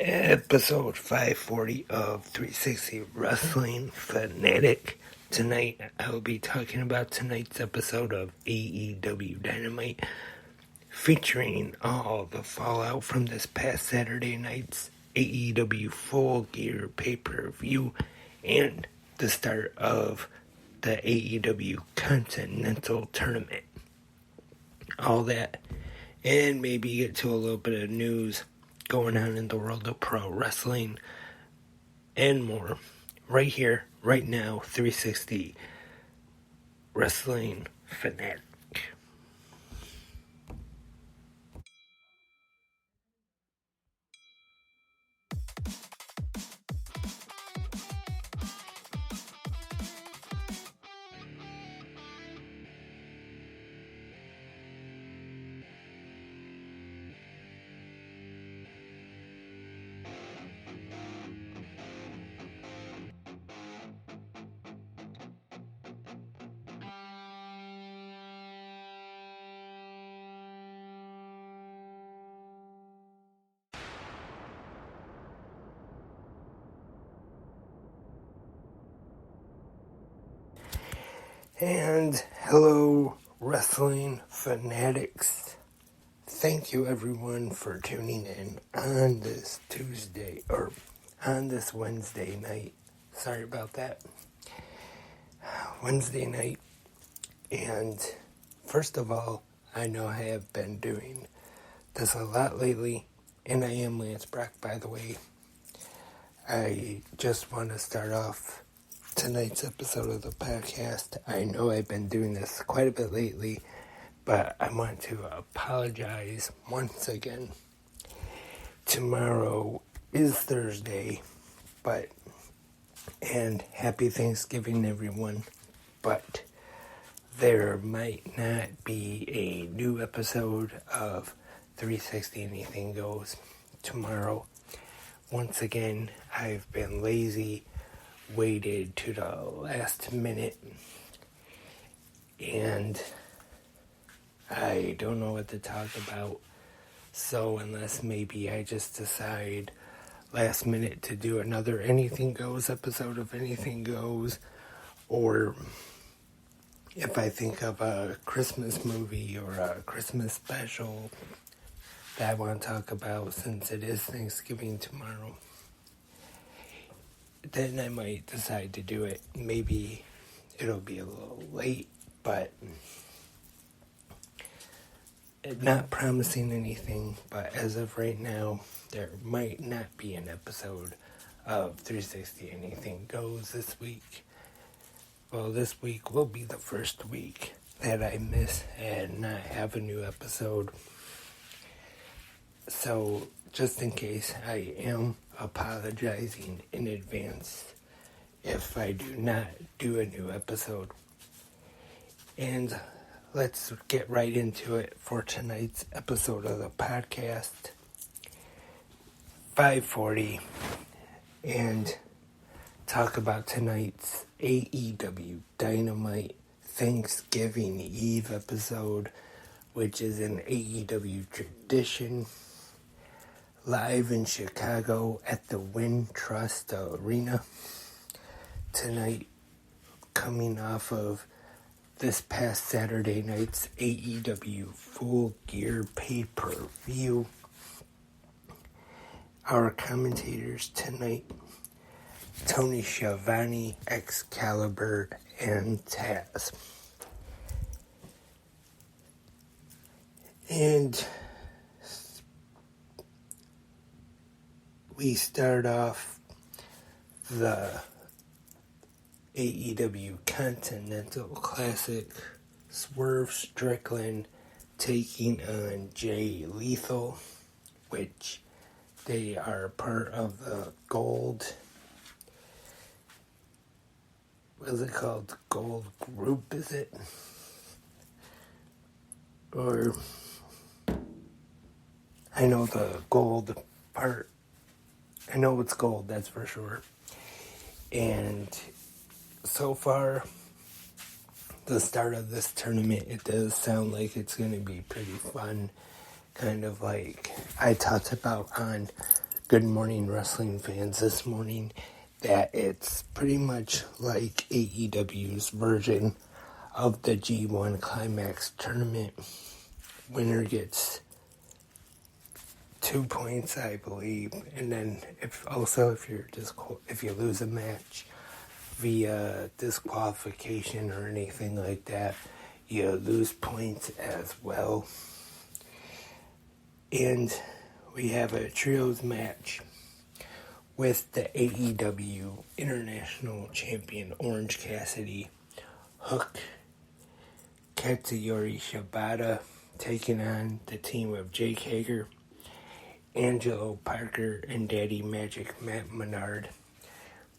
Episode 540 of 360 Wrestling Fanatic. Tonight, I will be talking about tonight's episode of AEW Dynamite, featuring all the fallout from this past Saturday night's AEW Full Gear pay-per-view and the start of the AEW Continental Tournament. All that, and maybe get to a little bit of news going on in the world of pro wrestling and more, right here, right now. 360 Wrestling Fanatic. And hello, wrestling fanatics. Thank you, everyone, for tuning in on this Tuesday, or on this Wednesday night. Sorry about that. Wednesday night. And first of all, I know I have been doing this a lot lately, and I am Lance Brock, by the way. I just want to start off tonight's episode of the podcast. I know I've been doing this quite a bit lately, but I want to apologize once again. Tomorrow is Thursday, and happy Thanksgiving, everyone, but there might not be a new episode of 360 Anything Goes tomorrow. Once again, I've been lazy, waited to the last minute, and I don't know what to talk about. So unless maybe I just decide last minute to do another Anything Goes episode of Anything Goes, or if I think of a Christmas movie or a Christmas special that I want to talk about, since it is Thanksgiving tomorrow, then I might decide to do it. Maybe it'll be a little late, but not promising anything. But as of right now, there might not be an episode of 360 Anything Goes this week. Well, this week will be the first week that I miss and not have a new episode. So, just in case, I am apologizing in advance if I do not do a new episode. And let's get right into it for tonight's episode of the podcast, 540, and talk about tonight's AEW Dynamite Thanksgiving Eve episode, which is an AEW tradition, live in Chicago at the Wintrust Arena tonight, coming off of this past Saturday night's AEW Full Gear pay-per-view. Our commentators tonight: Tony Schiavone, Excalibur, and Taz. And we start off the AEW Continental Classic, Swerve Strickland taking on Jay Lethal, which they are part of the Gold, what is it called? Gold Group, is it? Or, I know the Gold part. I know it's gold, that's for sure. And so far, the start of this tournament, it does sound like it's going to be pretty fun. Kind of like I talked about on Good morning, wrestling fans. This morning, that it's pretty much like AEW's version of the G1 Climax tournament. Winner gets 2 points, I believe, and then if you lose a match via disqualification or anything like that, you lose points as well. And we have a trios match with the AEW International Champion Orange Cassidy, Hook, Katsuyori Shibata taking on the team of Jake Hager, Angelo Parker, and Daddy Magic Matt Menard.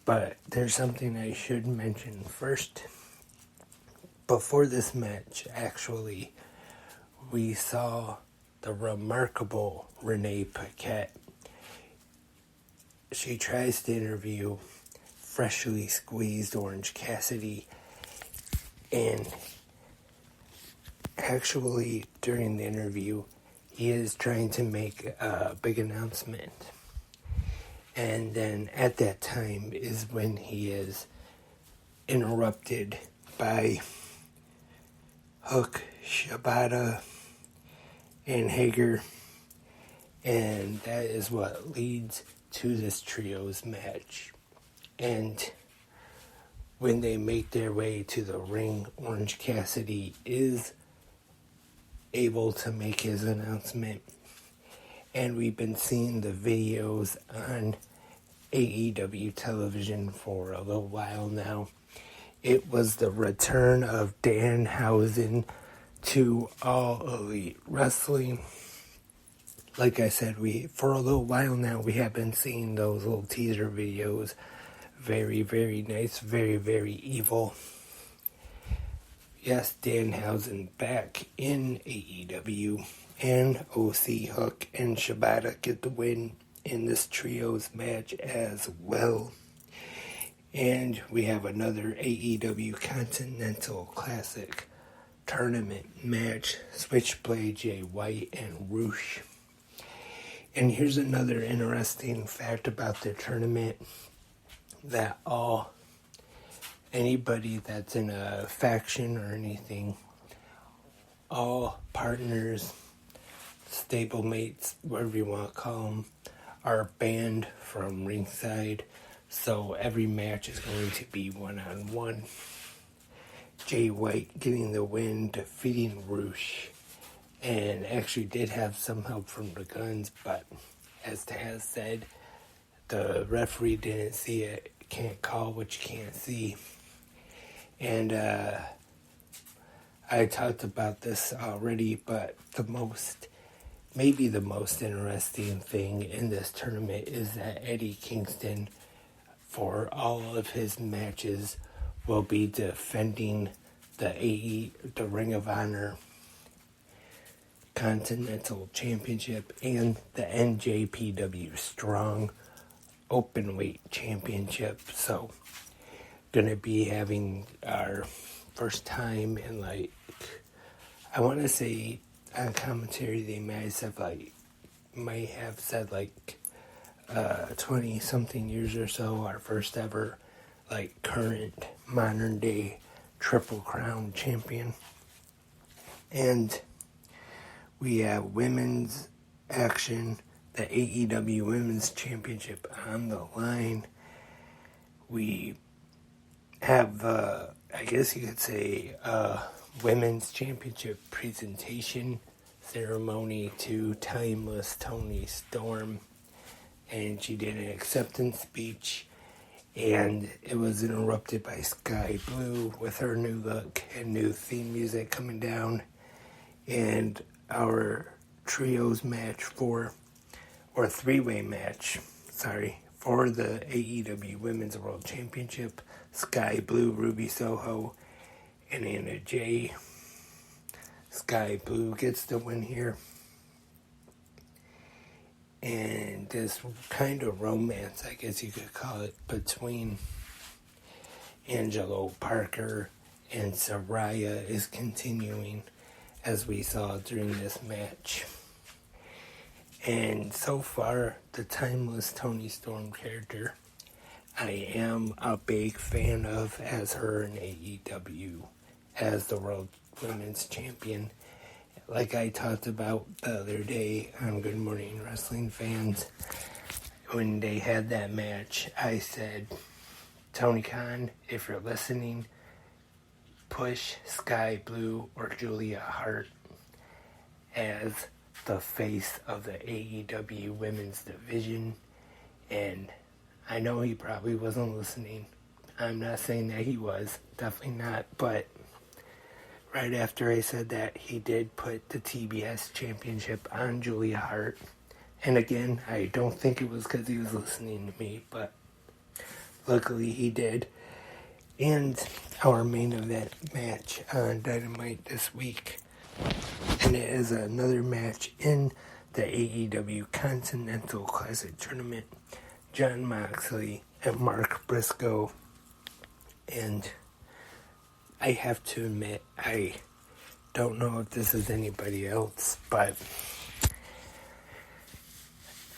But there's something I should mention first. Before this match, actually, we saw the remarkable Renee Paquette. She tries to interview freshly squeezed Orange Cassidy, and actually during the interview he is trying to make a big announcement, and then at that time is when he is interrupted by Hook, Shibata, and Hager, and that is what leads to this trios match. And when they make their way to the ring, Orange Cassidy is able to make his announcement, and we've been seeing the videos on AEW television for a little while now. It was the return of Danhausen to All Elite Wrestling. Like I said, for a little while now, we have been seeing those little teaser videos. Very, very nice, very, very evil. Yes, Danhausen back in AEW, and OC, Hook, and Shibata get the win in this trios match as well. And we have another AEW Continental Classic tournament match, Switchblade, Jay White, and Roosh. And here's another interesting fact about the tournament, that anybody that's in a faction or anything, all partners, stablemates, whatever you want to call them, are banned from ringside. So every match is going to be one-on-one. Jay White getting the win, defeating Roosh, and actually did have some help from the Guns, but as Taz said, the referee didn't see it. Can't call what you can't see. And I talked about this already, but maybe the most interesting thing in this tournament is that Eddie Kingston, for all of his matches, will be defending the Ring of Honor Continental Championship and the NJPW Strong Openweight Championship. So, gonna be having our first time in, I want to say on commentary they might have said 20 something years or so, our first ever current modern day Triple Crown champion. And we have women's action, the AEW Women's Championship on the line. We have, I guess you could say, Women's Championship presentation ceremony to Timeless Toni Storm. And she did an acceptance speech, and it was interrupted by Sky Blue with her new look and new theme music coming down. And our trios match three-way match, for the AEW Women's World Championship, Sky Blue, Ruby Soho, and Anna Jay. Sky Blue gets the win here. And this kind of romance, I guess you could call it, between Angelo Parker and Saraya is continuing, as we saw during this match. And so far, the timeless Toni Storm character, I am a big fan of as her in AEW as the World Women's Champion. Like I talked about the other day on Good Morning Wrestling Fans, when they had that match, I said, Tony Khan, if you're listening, push Sky Blue or Julia Hart as the face of the AEW Women's Division. And I know he probably wasn't listening. I'm not saying that he was, definitely not, but right after I said that, he did put the TBS championship on Julia Hart. And again, I don't think it was because he was listening to me, but luckily he did. And our main event match on Dynamite this week, and it is another match in the AEW Continental Classic Tournament. Jon Moxley and Mark Briscoe. And I have to admit, I don't know if this is anybody else, but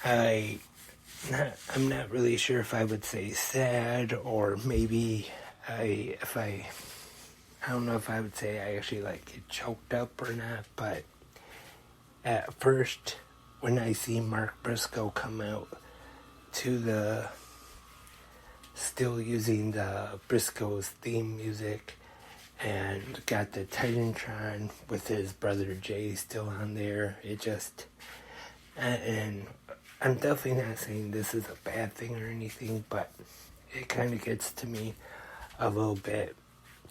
I'm not really sure if I would say sad, or maybe I don't know if I would say I actually get choked up or not, but at first, when I see Mark Briscoe come out to the, still using the Briscoe's theme music, and got the Titantron with his brother Jay still on there, it just, and I'm definitely not saying this is a bad thing or anything, but it kind of gets to me a little bit,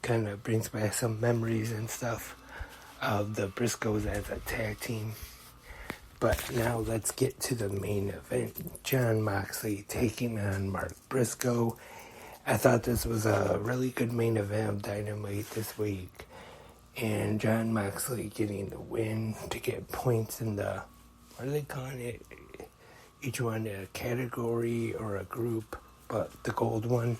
kind of brings back some memories and stuff of the Briscoes as a tag team. But now let's get to the main event. Jon Moxley taking on Mark Briscoe. I thought this was a really good main event of Dynamite this week. And Jon Moxley getting the win to get points in the, what are they calling it? Each one a category or a group, but the gold one.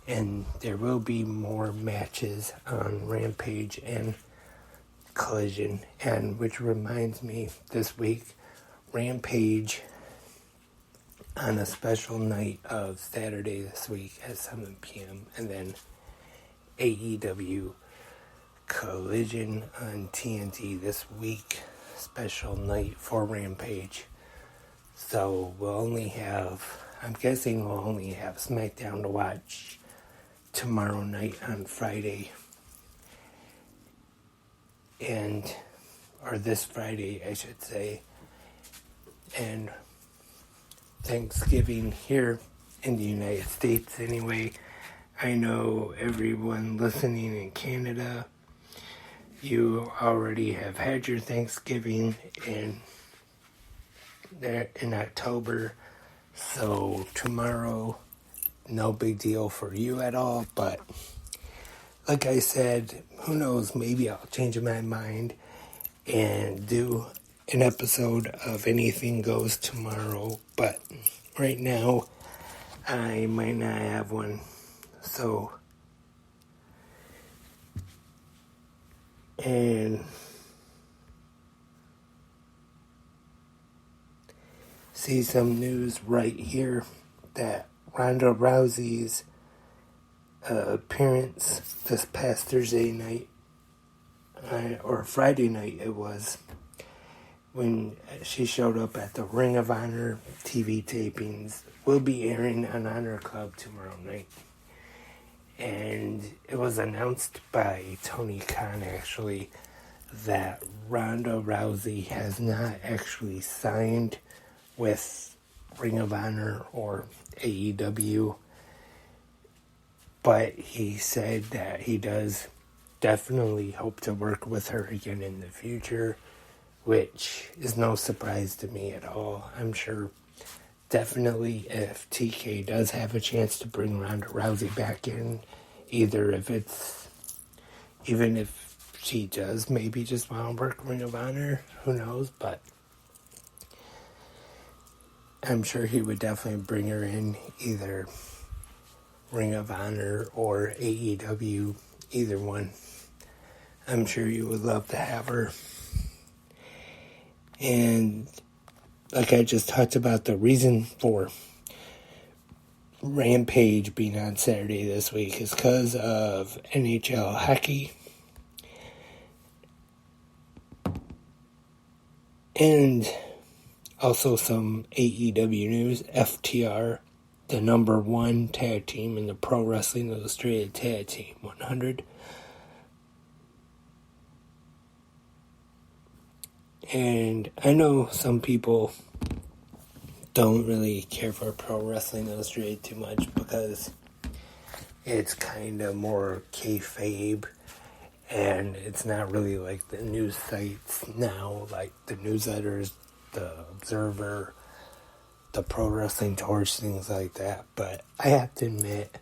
And there will be more matches on Rampage and Collision. And which reminds me, this week, Rampage on a special night of Saturday this week at 7 p.m. And then AEW Collision on TNT this week, special night for Rampage. So I'm guessing we'll only have SmackDown to watch tomorrow night on Friday. Or this Friday, I should say. And Thanksgiving here in the United States anyway. I know everyone listening in Canada, you already have had your Thanksgiving in October, so tomorrow, no big deal for you at all, but like I said, who knows, maybe I'll change my mind and do an episode of Anything Goes tomorrow, but right now, I might not have one, so, and see some news right here that Ronda Rousey's appearance this past Thursday night, or Friday night it was, when she showed up at the Ring of Honor TV tapings, will be airing on Honor Club tomorrow night. And it was announced by Tony Khan, actually, that Ronda Rousey has not actually signed with Ring of Honor or AEW, but he said that he does definitely hope to work with her again in the future, which is no surprise to me at all. I'm sure definitely if TK does have a chance to bring Ronda Rousey back in, even if she does maybe just want to work Ring of Honor, who knows, but I'm sure he would definitely bring her in either Ring of Honor or AEW, either one. I'm sure you would love to have her. And like I just talked about, the reason for Rampage being on Saturday this week is because of NHL hockey and also some AEW news. FTR, the number one tag team in the Pro Wrestling Illustrated Tag Team 100. And I know some people don't really care for Pro Wrestling Illustrated too much because it's kind of more kayfabe, and it's not really like the news sites now, like the newsletters, the Observer, the Pro Wrestling Torch, things like that. But I have to admit,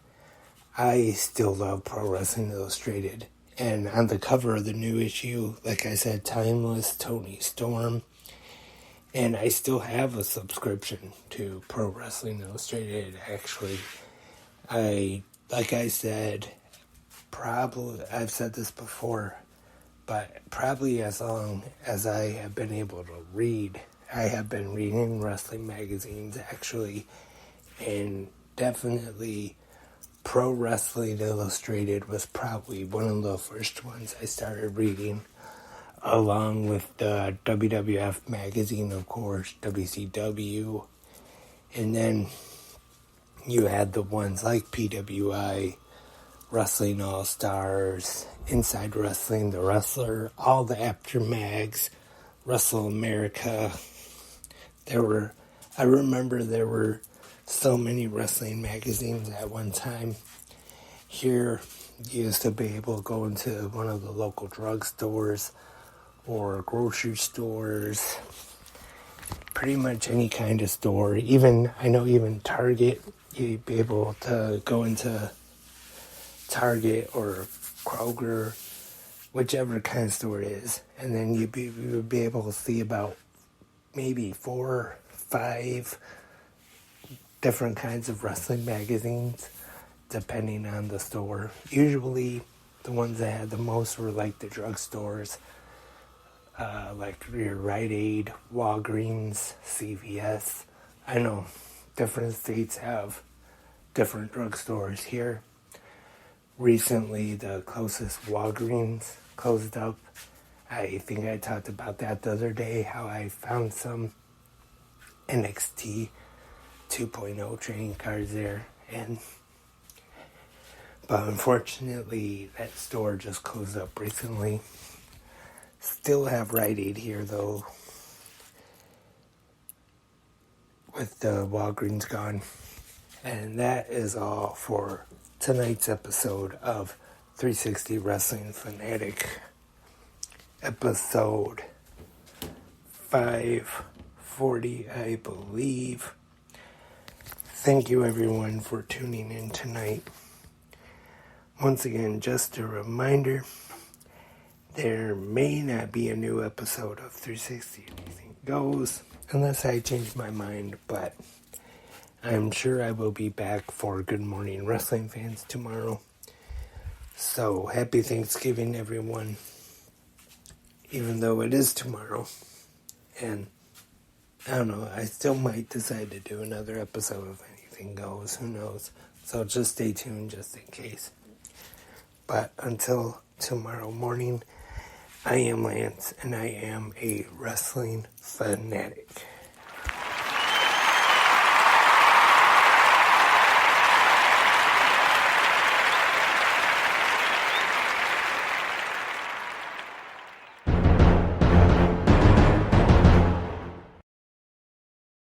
I still love Pro Wrestling Illustrated. And on the cover of the new issue, like I said, Timeless Tony Storm. And I still have a subscription to Pro Wrestling Illustrated, actually. Like I said, probably, I've said this before, but probably as long as I have been able to read, I have been reading wrestling magazines, actually, and definitely Pro Wrestling Illustrated was probably one of the first ones I started reading, along with the WWF magazine, of course, WCW, and then you had the ones like PWI, Wrestling All-Stars, Inside Wrestling, The Wrestler, all the After Mags, Wrestle America. I remember there were so many wrestling magazines at one time. Here, you used to be able to go into one of the local drugstores or grocery stores, pretty much any kind of store. I know even Target, you'd be able to go into Target or Kroger, whichever kind of store it is, and then you would be able to see about maybe 4 or 5 different kinds of wrestling magazines, depending on the store. Usually, the ones that had the most were like the drugstores, like your Rite Aid, Walgreens, CVS. I know different states have different drugstores here. Recently, the closest Walgreens closed up. I think I talked about that the other day, how I found some NXT 2.0 trading cards there. But unfortunately, that store just closed up recently. Still have Rite Aid here, though, with the Walgreens gone. And that is all for tonight's episode of 360 Wrestling Fanatic, episode 540, I believe. Thank you, everyone, for tuning in tonight. Once again, just a reminder, there may not be a new episode of 360 Anything Goes, unless I change my mind, but I'm sure I will be back for Good Morning Wrestling fans tomorrow. So, happy Thanksgiving, everyone, even though it is tomorrow. And, I don't know, I still might decide to do another episode of Anything Goes, who knows. So, just stay tuned just in case. But until tomorrow morning, I am Lance, and I am a wrestling fanatic.